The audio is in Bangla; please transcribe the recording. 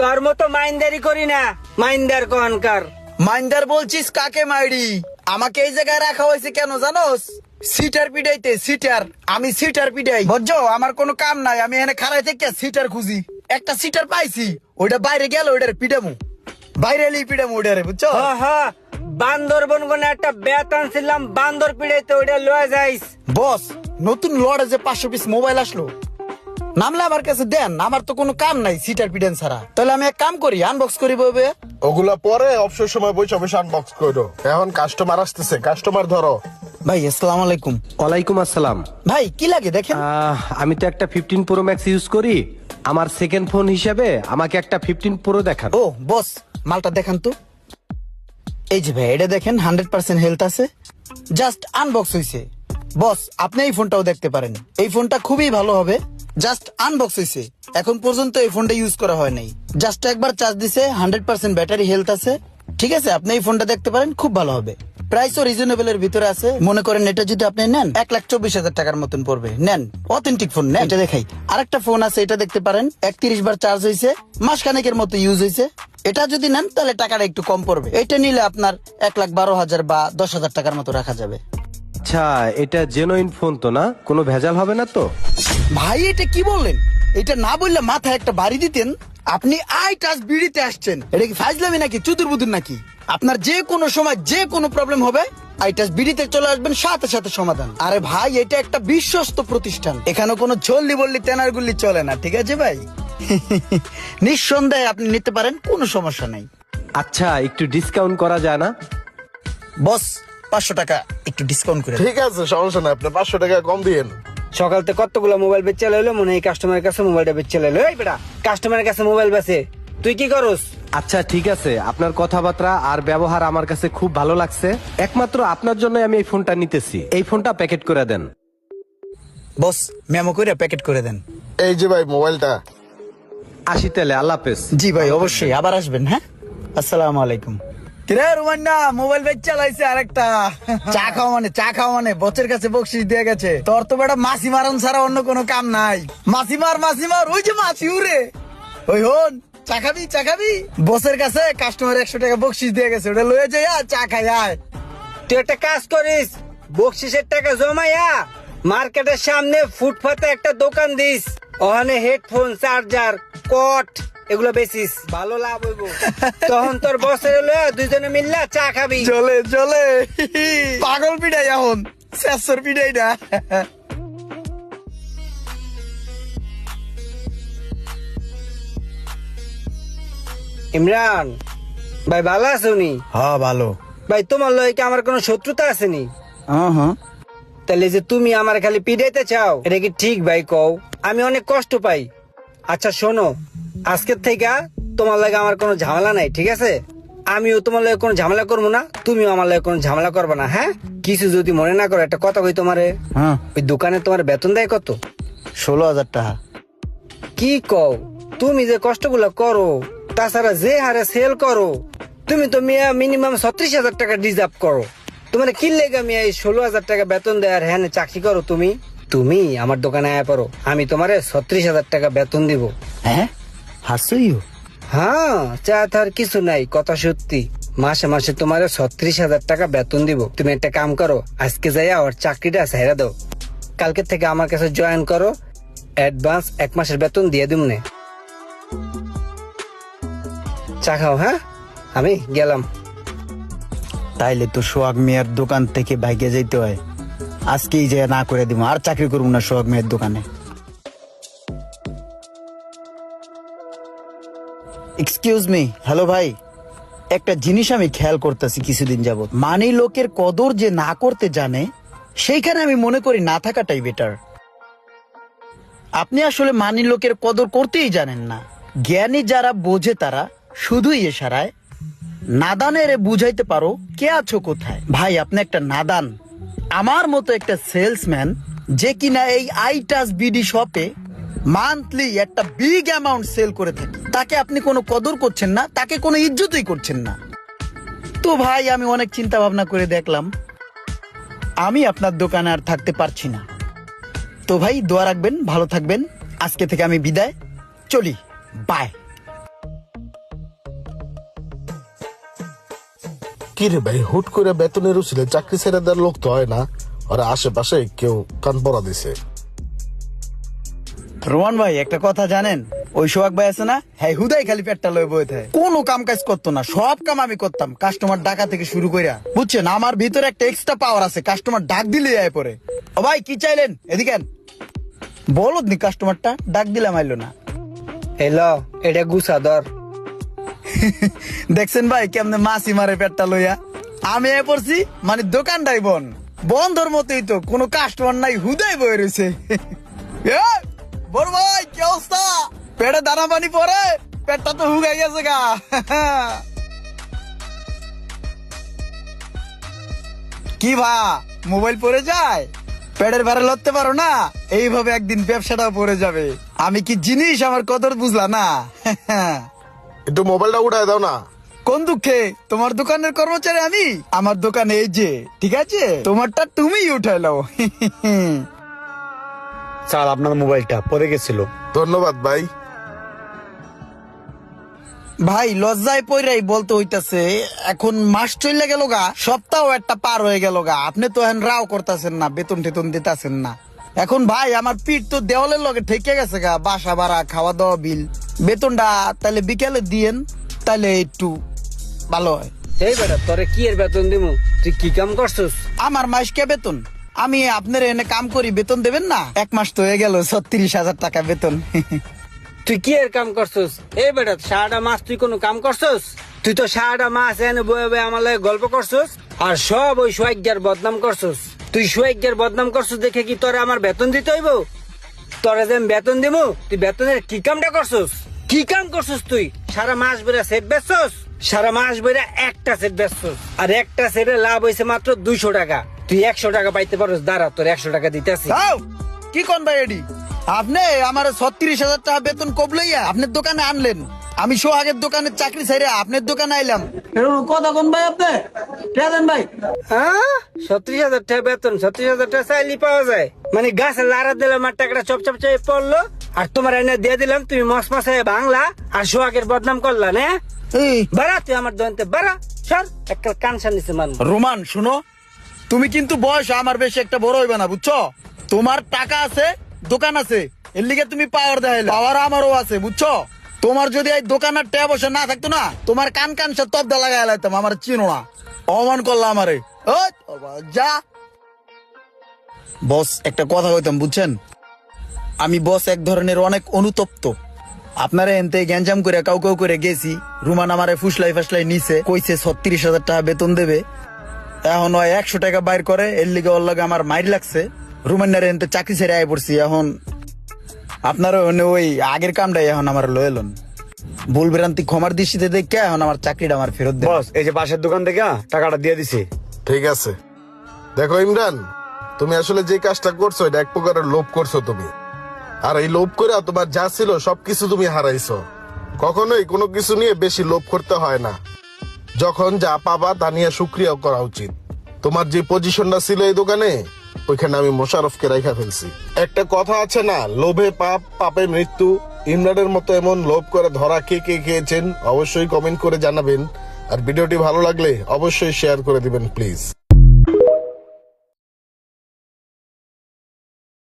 তোর মতো মাইন্দারি করি না, মাইন্দার কনকার। মাইন্দার বলছিস কাকে মাইরি? আমাকে এই জায়গায় রাখা হয়েছে কেন জানোস? সিটার পিটাইতে, সিটার। আমি সিটার পিটাই, বুঝছো? আমার কোনো কাম নাই, আমি এখানে খাড়াই থেকে সিটার খুঁজি। একটা সিটার পাইছি, ওইটা বাইরে গেল, ওইটারে পিটামু, বাইরে এলি পিটামু ওইটারে, বুঝছো? বান্দরবন কোনে একটা বেত আনছিলাম, বান্দর পিড়াইতে, ওইটা লয়ে যাইস। বস, নতুন লড়ে যে 500 পিস মোবাইল আসলো, নামলে আমার কাছে দেন। আমার তো কোনো কাম নাই সিটার পিডেন ছাড়া। তাহলে আমি এক কাম করি, আনবক্স করি বলবে। ওগুলা পরে অবসর সময় বসে বসে আনবক্স করো। এখন কাস্টমার আসতেছে, কাস্টমার ধরো। ভাই আসসালামু আলাইকুম। ওয়ালাইকুম আসসালাম। ভাই কি লাগে দেখেন। আমি তো একটা 15 প্রো ম্যাক্স ইউজ করি, আমার সেকেন্ড ফোন হিসেবে আমাকে একটা 15 প্রো দেখান। ও বস, মালটা দেখান তো। এই যে ভাই, এটা দেখেন 100% হেলথ আছে, জাস্ট আনবক্স হইছে। বস, আপনি এই ফোনটাও দেখতে পারেন, এই ফোনটা খুবই ভালো হবে। জাস্ট আনবক্স হইছে, এখন পর্যন্ত এই ফোনটা ইউজ করা হয় নাই। জাস্ট একবার চার্জ দিছে, 100% ব্যাটারি হেলথ আছে। ঠিক আছে, আপনি এই ফোনটা দেখতে পারেন, খুব ভালো হবে। প্রাইসও রিজনেবল এর ভিতরে আছে। মনে করেন এটা যদি আপনি নেন 1,24,000 টাকার মতন পড়বে। নেন, অথেন্টিক ফোন নেন। এটা দেখাই, আরেকটা ফোন আছে, এটা দেখতে পারেন, 31 বার চার্জ হয়েছে, মাসখানেকের মতো ইউজ হয়েছে। এটা যদি নেন তাহলে টাকাটা একটু কম পড়বে। এটা নিলে আপনার 1,12,000 বা 10,000 টাকার মতো রাখা যাবে। আচ্ছা, এটা জেনুইন ফোন তো না? কোনো ভেজাল হবে না তো? ভাই এটা কি বললেন? এটা না বললে মাথায় একটা বাড়ি দিতেন। আপনি আই টাচ বিড়িতে আসছেন, এটা কি ফাজলামি নাকি চুদুর বুদুর নাকি? আপনার যে কোনো সময় যে কোনো প্রবলেম হবে, আই টাচ বিড়িতে চলে আসবেন, সাথে সাথে সমাধান। আরে ভাই, এটা একটা বিশ্বস্ত প্রতিষ্ঠান, এখানে কোনো চল্লি বললি তেনার গুল্লি চলে না। ঠিক আছে ভাই, নিঃসন্দেহে আপনি নিতে পারেন, কোনো সমস্যা নাই। আচ্ছা, একটু ডিসকাউন্ট করা যায় না? বস 500 টাকা একটু ডিসকাউন্ট করে। ঠিক আছে, সমস্যা নাই, আপনি 500 টাকা কম দিয়েন। সকাল থেকে কতগুলো মোবাইল বেচে লাইলো, মনে হয় কাস্টমারের কাছে মোবাইলটা বেচে লাইলো। এই বেটা, কাস্টমারের কাছে মোবাইল বেচে, তুই কি করস? আচ্ছা ঠিক আছে, আপনার কথাবার্তা আর ব্যবহার আমার কাছে খুব ভালো লাগছে। একমাত্র আপনার জন্য আমি এই ফোনটা নিতেছি। এই ফোনটা প্যাকেট করে দেন। বস, মেমো করে প্যাকেট করে দেন। এই যে ভাই মোবাইলটা। 80 তাহলে, আল্লাহ হাফেজ। জি ভাই, অবশ্যই আবার আসবেন। হ্যাঁ, আসসালামু আলাইকুম। কিরে রুমান্না, মোবাইল বেচ চালাইছে আরেকটা। চা খাওয়া মানে বচের কাছে বকশিস দিয়ে গেছে। তোর তো বেটা মাছি মারন ছাড়া অন্য কোনো কাম নাই। মাছি মার, ওই যে মাছি উড়ে। ওই হন, চা খাবি? বসের কাছে কাস্টমার 100 টাকা বকশিস দিয়ে গেছে, ওটা লয়ে যাই, চা খাই আয়। তুই একটা কাজ করিস, বকশিসের টাকা জমাইয়া মার্কেটের সামনে ফুটপাতে একটা দোকান দিস, ওখানে হেডফোন, চার্জার, কট এগুলো বেচিস, ভালো লাভ হইব। তখন তোর বসের লয়ে দুইজনে মিললা চা খাবি। চলে পাগল পিটাই, এখন শেষর পিটাই না। ইমরান ভাই, ভালো আছো নি? হ্যাঁ ভালো। ভাই, তোমার লয়ে কি আমার কোনো শত্রুতা আসেনি? হ্যাঁ। তাহলে যে তুমি আমার খালি পিড়াইতে চাও, এটা কি ঠিক ভাই কও? আমি অনেক কষ্ট পাই। আচ্ছা শোনো, আজকের থেকে তোমার লাগে আমার কোনো ঝামেলা নাই, ঠিক আছে? আমিও তোমার লাগে কোনো ঝামেলা করবো না, তুমিও আমার লাগে কোনো ঝামেলা করবে না। হ্যাঁ, কিছু যদি মনে না করো, একটা কথা কই তোমারে। হ্যাঁ, ওই দোকানে তোমার বেতন দেয় কত? 16,000 টাকা। কি কও? তুমি যে কষ্টগুলো করো, তাছাড়া যে হারে সেল করো, তুমি তো মিয়া মিনিমাম 36,000 টাকা ডিজার্ভ করো। তোমার কি লেগে মিয়া এই 16,000 টাকা বেতন দেয় আর হ্যাঁ চাকরি করো? তুমি আমার দোকানে আয়া পারো, আমি তোমারে 36,000 টাকা বেতন দিব। হ্যাঁ, হাসইও। হ্যাঁ, চা তার কিছু নাই, কথা সত্যি। মাসে মাসে তোমার 36,000 টাকা বেতন দিব। তুমি একটা কাম করো, আজকে যাইয়া ওর চাকরিটা ছেড়ে দাও, কালকে থেকে আমার কাছে জয়েন করো, অ্যাডভান্স 1 মাসের বেতন দিয়ে দিব নে। চা খাও। হ্যাঁ, আমি গেলাম। তাইলে তো সোহাগ মিয়ার দোকান থেকে ভাইগে যাইতে হয়। আজকেই যে না করে দিব, আর চাকরি করবো না সোহাগ মিয়ার দোকানে। এক্সকিউজ মি, হ্যালো ভাই, একটা জিনিস আমি খেয়াল করতেছি কিছুদিন যাবত, মানে লোকের কদর যে না করতে জানে, সেইখানে আমি মনে করি না থাকাটাই বেটার। আপনি আসলে মানি লোকের কদর করতেই জানেন না। জ্ঞানী যারা বোঝে তারা শুধুই এশারায়, নাদানের বুঝাইতে পারো কে আছো কোথায়। ভাই আপনি একটা নাদান। আমার মতো একটা সেলসম্যান যে কিনা এই আই টাচ বিডি শপে মান্থলি একটা বিগ অ্যামাউন্ট সেল করে থাকে, তাকে আপনি কোনো কদর করছেন না, তাকে কোনো ইজ্জতই করছেন না। তো ভাই আমি অনেক চিন্তা ভাবনা করে দেখলাম আমি আপনার দোকানে আর থাকতে পারছি না। তো ভাই দোয়া রাখবেন, ভালো থাকবেন। আজকে থেকে আমি বিদায়, চলি, বাই। কি রে ভাই, হুট করে বেতনের উচিলে চাকরি ছেড়ে দেওয়ার লোক তো হয় না। আর আশেপাশে কেউ কান পড়া দিছে। রোমান ভাই একটা কথা জানেন, ওই সোহাগ ভাই আছে না, হ্যাঁ হুদাই খালি পেটটা লয়ে বয়ে থাকে, কোনো কাম কাজ করতো না, সব কাম আমি করতাম, কাস্টমার ডাকা থেকে শুরু কইরা। বুঝছেন, আমার ভিতরে একটা এক্সট্রা পাওয়ার আছে, কাস্টমার ডাক দিলে আয় পরে। ও ভাই কি চাইলেন, এদিকে আন। বলো নি কাস্টমারটা ডাক দিলাম আইলো না। এলো এটা গুছা ধর। দেখছেন ভাই কেমনে মাসি মারে পেটটা লইয়া, আমি এ পড়ছি মানে দোকানটাই বন্ধর মতোই তো, কোনো কাস্টমার নাই, হুদাই বয়ে রয়েছে। এ, বড় ভাই কি অবস্থা, পেটে দানা পানি পরে, পেটটা তো হুগাই গেছে গা। কি ভা মোবাইল পড়ে যায়, পেটের ভারে লড়তে পারো না, এইভাবে একদিন ব্যবসাটাও পড়ে যাবে। আমি কি জিনিস আমার কদর বুঝলা না। একটু মোবাইলটা উঠায় দাও না। কোন দুঃখে, তোমার দোকানের কর্মচারী আমি, আমার দোকানে এই যে, ঠিক আছে তোমারটা তুমিই উঠাই নাও। স্যার আপনার মোবাইলটা পড়ে গেছিল। ধন্যবাদ ভাই। ভাই লজ্জায় পইরাই বলতে হইতাছে, এখন মাস চলে গেল গা, সপ্তাহ একটা পার হয়ে গেল গা, আপনি তো এখন রাও করতেছেন না, বেতন টেতন দিতেছেন না। এখন ভাই আমার পিঠ তো দেওয়ালের লগে ঠেকে গেছে গা, বাসা ভাড়া, খাওয়া দাওয়া বিল, বেতনটা তাহলে বিকেলে দিয়েন, তাহলে একটু ভালো হয়। এই বেটা তোরে কি এর বেতন দিমু, তুই কি কাম করছস? আমার মাসকে বেতন, আমি আপনার এনে কাম করি, বেতন দেবেন না? এক মাস তো হয়ে গেল, 36,000 টাকা বেতন। তুই কি এর কাম করছস? এই বেটা সারাটা মাস তুই কোনো কাম করছস? তুই তো সারাটা মাস এনে বয়ে বয়ে আমার লাগে গল্প করছস, আর সব ওই সোয়াগ্যার বদনাম করছস। তুই সোয়াগ্যার বদনাম করছস দেখে কি তোরে আমার বেতন দিতে হইব? তোরে যে আমি বেতন দিমু, তুই বেতনের কি কামটা করছস? কি কাম করছস তুই? সারা মাস বেড়া সেট বেচছস, সারা মাস বেড়া একটা সেট বেচছস, আর একটা সেটে লাভ হয়েছে মাত্র 200 টাকা। তুই 100 টাকা পাইতে পারস, দাঁড়া তোর 100 টাকা দিতেছি। যাও, কি কোন ভাই এডি, আপনি আমার 36,000 টাকা বেতন কবলাইয়া আপনার দোকানে আনলেন, আমি সোহাগের দোকানে চাকরি ছেড়ে আপনার দোকানে আইলাম। কথা কোন ভাই আপনি দেন ভাই। হ্যাঁ 36,000 টাকা বেতন, 36,000 টাকা চাইলে পাওয়া যায়? মানে গাছে লাড়া দিলাম, আমার টাকাটা চপচপ চেয়ে পড়লো, আর তোমার এনে দিয়ে দিলাম, তুমি মস মশে বাংলা আর সোহাগের বদনাম করলা না? এই বাড়া তুই আমার দোকানতে বাড়া, সর একটা কানসার নিচে মারবো। রোমান শুনো, তুমি কিন্তু বয়স আমার বেশি একটা বড় হইবে না, বুঝছো? তোমার টাকা আছে, দোকান আছে, এর লিগে তুমি পাওয়ার দেখাইলে, পাওয়ার আমারও আছে, বুঝছো? তোমার যদি এই দোকানের ট্যাব বসে না থাকতো না, তোমার কান কান সে তবদা লাগাই লাইতাম, আমার চিনো না, অমান করলা আমারে। ওই, যা বস, একটা কথা কইতাম বুঝছেন, আমি বস এক ধরনের অনেক অনুতপ্ত। আপনারা এনতে গ্যাঞ্জাম করে কাউ কাউ করে গেছি, রুমান আমারে ফুসলাই ফাসলাই নিছে, কইছে 36,000 টাকা বেতন দেবে, এখন ওই 100 টাকা বাইর করে, এর লিগে ওর লগে আমার মাইর লাগছে, রুমান্নার এনতে চাকরি ছেড়ে আয় পড়ছি। এখন আপনারা ওই আগের কামটাই এখন আমার লয়েলন, ভুল ভ্রান্তি ক্ষমার দৃষ্টিতে দেখে এখন আমার চাকরিটা আমার ফেরত দেন। বস এই যে পাশের দোকান থেকে টাকাটা দিয়ে দিছে। ঠিক আছে, দেখো ইমরান, তুমি আসলে যে কাজটা করছো এটা এক প্রকারের লোভ করছো তুমি, আর এই লোভ করে তোমার যা ছিল সবকিছু তুমি হারাইছো। কখনোই কোনো কিছু নিয়ে বেশি লোভ করতে হয় না, যখন যা পাবা তা নিয়ে শুক্রিয়া করা উচিত। তোমার যে পজিশনটা ছিল এই দোকানে, ওইখানে আমি মোশারফকে রাইখা ফেলছি। একটা কথা আছে না, লোভে পাপ, পাপে মৃত্যু। ইমরানের মতো এমন লোভ করে ধরা কে কে খেয়েছেন অবশ্যই কমেন্ট করে জানাবেন, আর ভিডিওটি ভালো লাগলে অবশ্যই শেয়ার করে দিবেন প্লিজ।